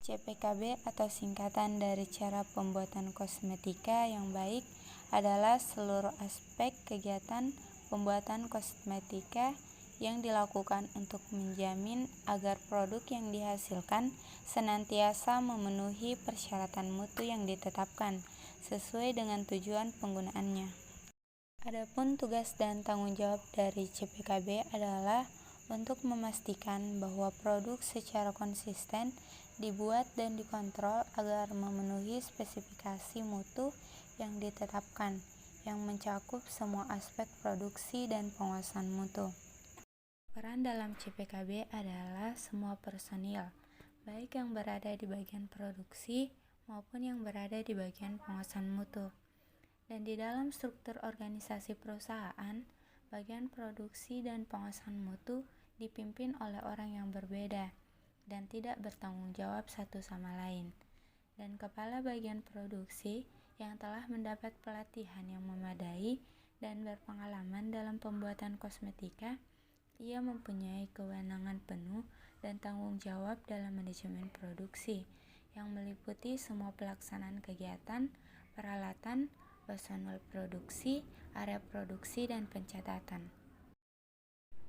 CPKB atau singkatan dari cara pembuatan kosmetika yang baik adalah seluruh aspek kegiatan pembuatan kosmetika yang dilakukan untuk menjamin agar produk yang dihasilkan senantiasa memenuhi persyaratan mutu yang ditetapkan sesuai dengan tujuan penggunaannya. Adapun tugas dan tanggung jawab dari CPKB adalah untuk memastikan bahwa produk secara konsisten dibuat dan dikontrol agar memenuhi spesifikasi mutu yang ditetapkan, yang mencakup semua aspek produksi dan pengawasan mutu. Peran dalam CPKB adalah semua personil, baik yang berada di bagian produksi maupun yang berada di bagian pengawasan mutu. Dan di dalam struktur organisasi perusahaan, bagian produksi dan pengawasan mutu dipimpin oleh orang yang berbeda dan tidak bertanggung jawab satu sama lain. Dan kepala bagian produksi yang telah mendapat pelatihan yang memadai dan berpengalaman dalam pembuatan kosmetika, ia mempunyai kewenangan penuh dan tanggung jawab dalam manajemen produksi yang meliputi semua pelaksanaan kegiatan, peralatan, personel produksi, area produksi, dan pencatatan.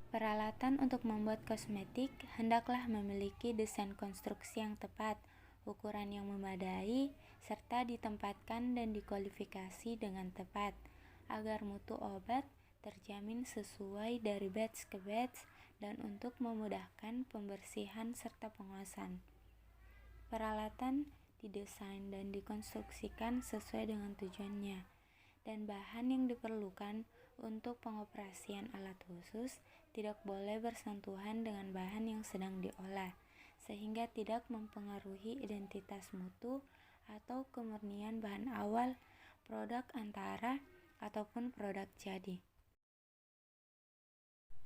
Peralatan untuk membuat kosmetik hendaklah memiliki desain konstruksi yang tepat, ukuran yang memadai, serta ditempatkan dan dikualifikasi dengan tepat, agar mutu obat terjamin sesuai dari batch ke batch dan untuk memudahkan pembersihan serta pengawasan. Peralatan didesain dan dikonstruksikan sesuai dengan tujuannya, dan bahan yang diperlukan untuk pengoperasian alat khusus tidak boleh bersentuhan dengan bahan yang sedang diolah, sehingga tidak mempengaruhi identitas mutu atau kemurnian bahan awal, produk antara, ataupun produk jadi.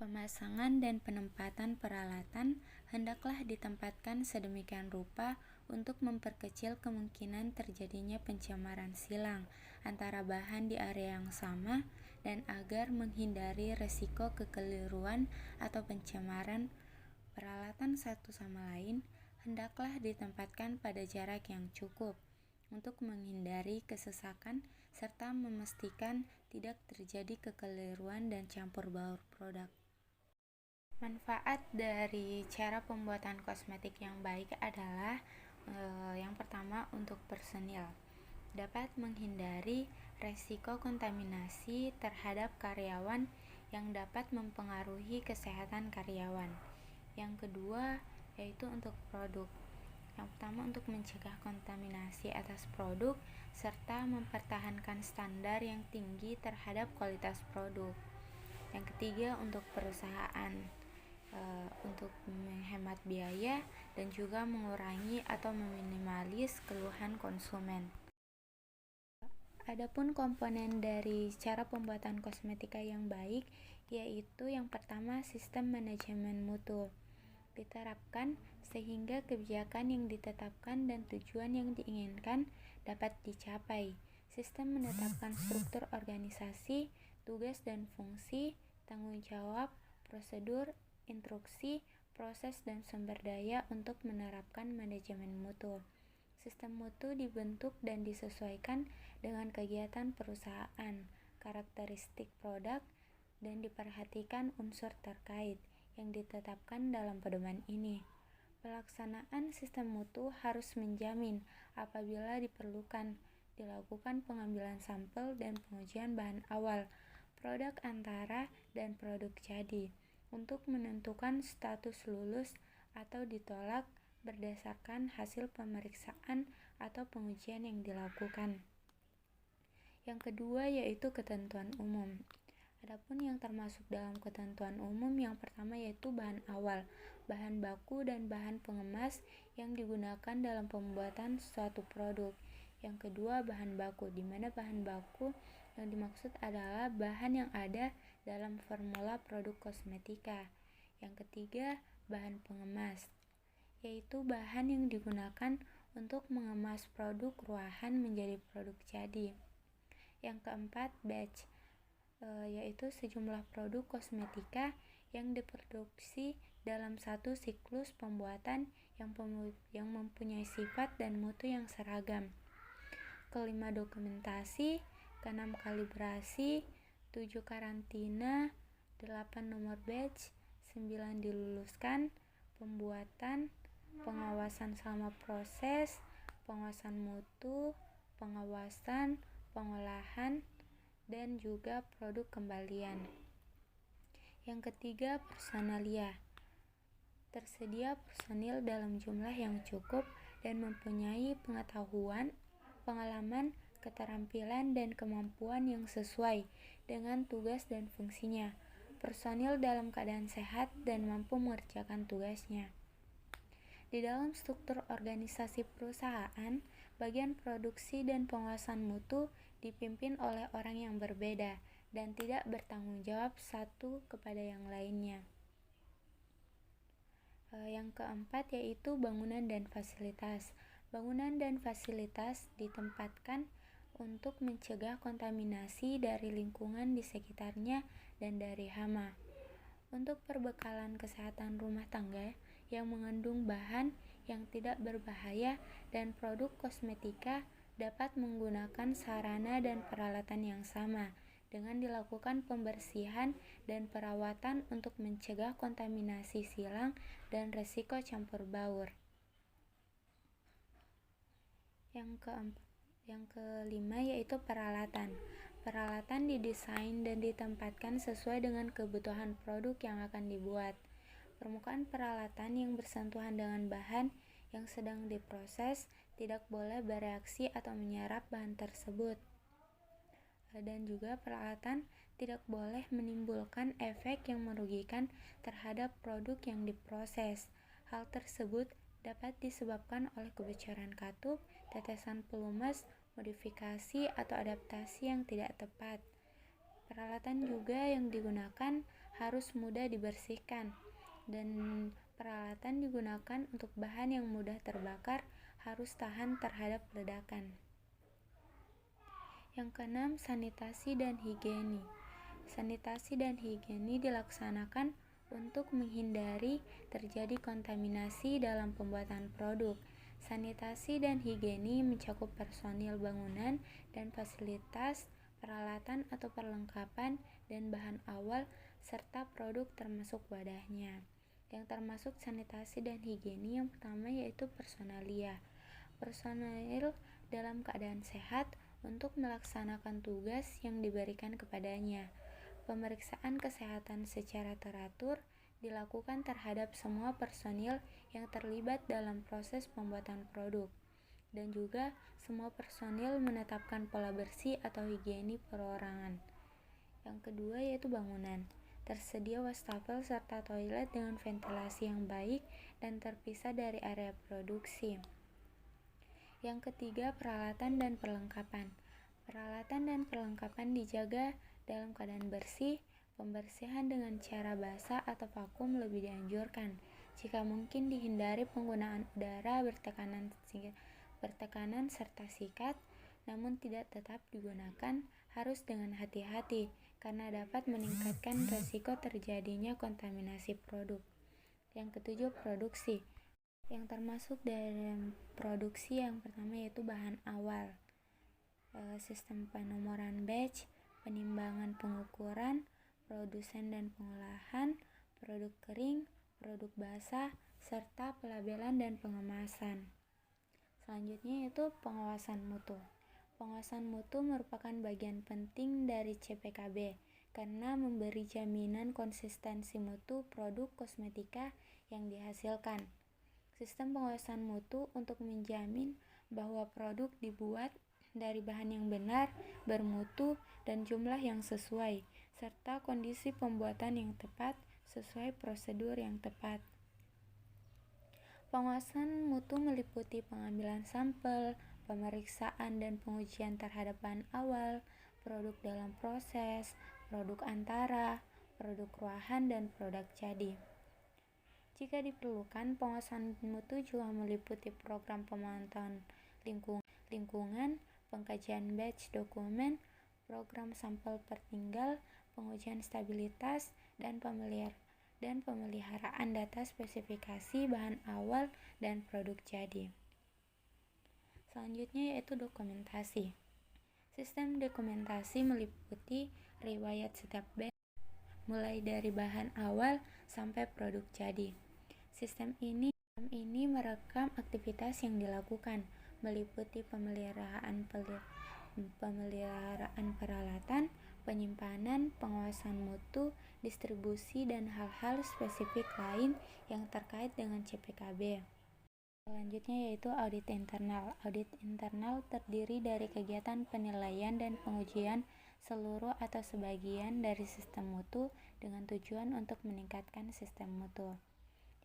Pemasangan dan penempatan peralatan hendaklah ditempatkan sedemikian rupa untuk memperkecil kemungkinan terjadinya pencemaran silang antara bahan di area yang sama dan agar menghindari resiko kekeliruan atau pencemaran peralatan satu sama lain hendaklah ditempatkan pada jarak yang cukup untuk menghindari kesesakan serta memastikan tidak terjadi kekeliruan dan campur baur produk. Manfaat dari cara pembuatan kosmetik yang baik adalah yang pertama untuk personil, dapat menghindari resiko kontaminasi terhadap karyawan yang dapat mempengaruhi kesehatan karyawan. Yang kedua yaitu untuk produk. Yang pertama untuk mencegah kontaminasi atas produk serta mempertahankan standar yang tinggi terhadap kualitas produk. Yang ketiga untuk perusahaan, untuk menghemat biaya dan juga mengurangi atau meminimalis keluhan konsumen. Adapun komponen dari cara pembuatan kosmetika yang baik yaitu yang pertama sistem manajemen mutu diterapkan sehingga kebijakan yang ditetapkan dan tujuan yang diinginkan dapat dicapai. Sistem menetapkan struktur organisasi, tugas dan fungsi, tanggung jawab, prosedur, instruksi, proses dan sumber daya untuk menerapkan manajemen mutu. Sistem mutu dibentuk dan disesuaikan dengan kegiatan perusahaan, karakteristik produk, dan diperhatikan unsur terkait yang ditetapkan dalam pedoman ini. Pelaksanaan sistem mutu harus menjamin apabila diperlukan dilakukan pengambilan sampel dan pengujian bahan awal, produk antara, dan produk jadi untuk menentukan status lulus atau ditolak berdasarkan hasil pemeriksaan atau pengujian yang dilakukan. Yang kedua yaitu ketentuan umum. Adapun yang termasuk dalam ketentuan umum yang pertama yaitu bahan awal, bahan baku dan bahan pengemas yang digunakan dalam pembuatan suatu produk. Yang kedua bahan baku, di mana bahan baku yang dimaksud adalah bahan yang ada dalam formula produk kosmetika. Yang ketiga bahan pengemas, yaitu bahan yang digunakan untuk mengemas produk ruahan menjadi produk jadi. Yang keempat batch, yaitu sejumlah produk kosmetika yang diproduksi dalam satu siklus pembuatan yang mempunyai sifat dan mutu yang seragam. Kelima, dokumentasi. Keenam, kalibrasi. 7, karantina. 8, nomor batch. 9, diluluskan. Pembuatan, pengawasan selama proses, pengawasan mutu, pengawasan, pengolahan, dan juga produk kembalian. Yang ketiga, personalia. Tersedia personil dalam jumlah yang cukup dan mempunyai pengetahuan, pengalaman, keterampilan, dan kemampuan yang sesuai dengan tugas dan fungsinya. Personil dalam keadaan sehat dan mampu mengerjakan tugasnya. Di dalam struktur organisasi perusahaan, bagian produksi dan pengawasan mutu dipimpin oleh orang yang berbeda dan tidak bertanggung jawab satu kepada yang lainnya. Yang keempat yaitu bangunan dan fasilitas. Bangunan dan fasilitas ditempatkan untuk mencegah kontaminasi dari lingkungan di sekitarnya dan dari hama. Untuk perbekalan kesehatan rumah tangga yang mengandung bahan yang tidak berbahaya dan produk kosmetika dapat menggunakan sarana dan peralatan yang sama dengan dilakukan pembersihan dan perawatan untuk mencegah kontaminasi silang dan resiko campur baur. Yang kelima yaitu peralatan. Peralatan didesain dan ditempatkan sesuai dengan kebutuhan produk yang akan dibuat. Permukaan peralatan yang bersentuhan dengan bahan yang sedang diproses tidak boleh bereaksi atau menyerap bahan tersebut. Dan juga peralatan tidak boleh menimbulkan efek yang merugikan terhadap produk yang diproses. Hal tersebut dapat disebabkan oleh kebocoran katup, tetesan pelumas, modifikasi atau adaptasi yang tidak tepat. Peralatan juga yang digunakan harus mudah dibersihkan, dan peralatan digunakan untuk bahan yang mudah terbakar harus tahan terhadap ledakan. Yang keenam, sanitasi dan higiene. Sanitasi dan higiene dilaksanakan untuk menghindari terjadi kontaminasi dalam pembuatan produk. Sanitasi dan higiene mencakup personil bangunan dan fasilitas, peralatan atau perlengkapan, dan bahan awal, serta produk termasuk wadahnya. Yang termasuk sanitasi dan higiene yang pertama yaitu personalia. Personil dalam keadaan sehat untuk melaksanakan tugas yang diberikan kepadanya. Pemeriksaan kesehatan secara teratur dilakukan terhadap semua personil yang terlibat dalam proses pembuatan produk, dan juga semua personil menetapkan pola bersih atau higiene perorangan. Yang kedua yaitu bangunan. Tersedia wastafel serta toilet dengan ventilasi yang baik dan terpisah dari area produksi. Yang ketiga, peralatan dan perlengkapan. Peralatan dan perlengkapan dijaga dalam keadaan bersih. Pembersihan dengan cara basah atau vakum lebih dianjurkan. Jika mungkin dihindari penggunaan udara bertekanan serta sikat, namun tidak tetap digunakan harus dengan hati-hati karena dapat meningkatkan resiko terjadinya kontaminasi produk. Yang ketujuh, produksi. Yang termasuk dalam produksi yang pertama yaitu bahan awal, sistem penomoran batch, penimbangan pengukuran, produsen dan pengolahan, produk kering, produk basah, serta pelabelan dan pengemasan. Selanjutnya yaitu pengawasan mutu. Pengawasan mutu merupakan bagian penting dari CPKB karena memberi jaminan konsistensi mutu produk kosmetika yang dihasilkan. Sistem pengawasan mutu untuk menjamin bahwa produk dibuat dari bahan yang benar, bermutu, dan jumlah yang sesuai, serta kondisi pembuatan yang tepat sesuai prosedur yang tepat. Pengawasan mutu meliputi pengambilan sampel, pemeriksaan dan pengujian terhadap bahan awal, produk dalam proses, produk antara, produk ruahan, dan produk jadi. Jika diperlukan, pengawasan mutu juga meliputi program pemantauan lingkungan, pengkajian batch dokumen, program sampel tertinggal, pengujian stabilitas, dan dan pemeliharaan data spesifikasi bahan awal dan produk jadi. Selanjutnya yaitu dokumentasi. Sistem dokumentasi meliputi riwayat setiap batch mulai dari bahan awal sampai produk jadi. Sistem ini merekam aktivitas yang dilakukan, meliputi pemeliharaan peralatan, penyimpanan, pengawasan mutu, distribusi, dan hal-hal spesifik lain yang terkait dengan CPKB. Selanjutnya yaitu audit internal. Audit internal terdiri dari kegiatan penilaian dan pengujian seluruh atau sebagian dari sistem mutu dengan tujuan untuk meningkatkan sistem mutu.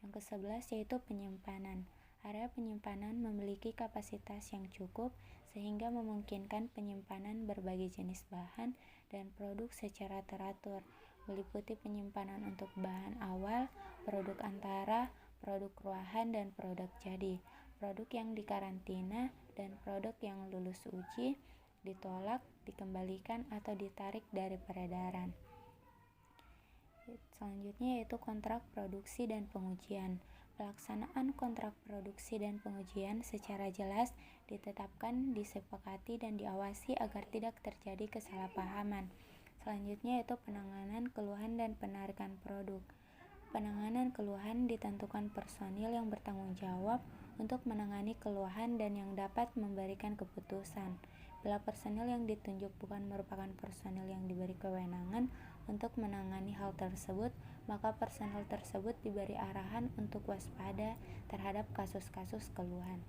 Yang ke-11 yaitu penyimpanan. Area penyimpanan memiliki kapasitas yang cukup sehingga memungkinkan penyimpanan berbagai jenis bahan dan produk secara teratur, meliputi penyimpanan untuk bahan awal, produk antara, produk ruahan, dan produk jadi, produk yang dikarantina, dan produk yang lulus uji, ditolak, dikembalikan, atau ditarik dari peredaran. Selanjutnya yaitu kontrak produksi dan pengujian. Pelaksanaan kontrak produksi dan pengujian secara jelas ditetapkan, disepakati, dan diawasi agar tidak terjadi kesalahpahaman. Selanjutnya yaitu penanganan keluhan dan penarikan produk. Penanganan keluhan ditentukan personil yang bertanggung jawab untuk menangani keluhan dan yang dapat memberikan keputusan. Bila personil yang ditunjuk bukan merupakan personil yang diberi kewenangan untuk menangani hal tersebut, maka personil tersebut diberi arahan untuk waspada terhadap kasus-kasus keluhan.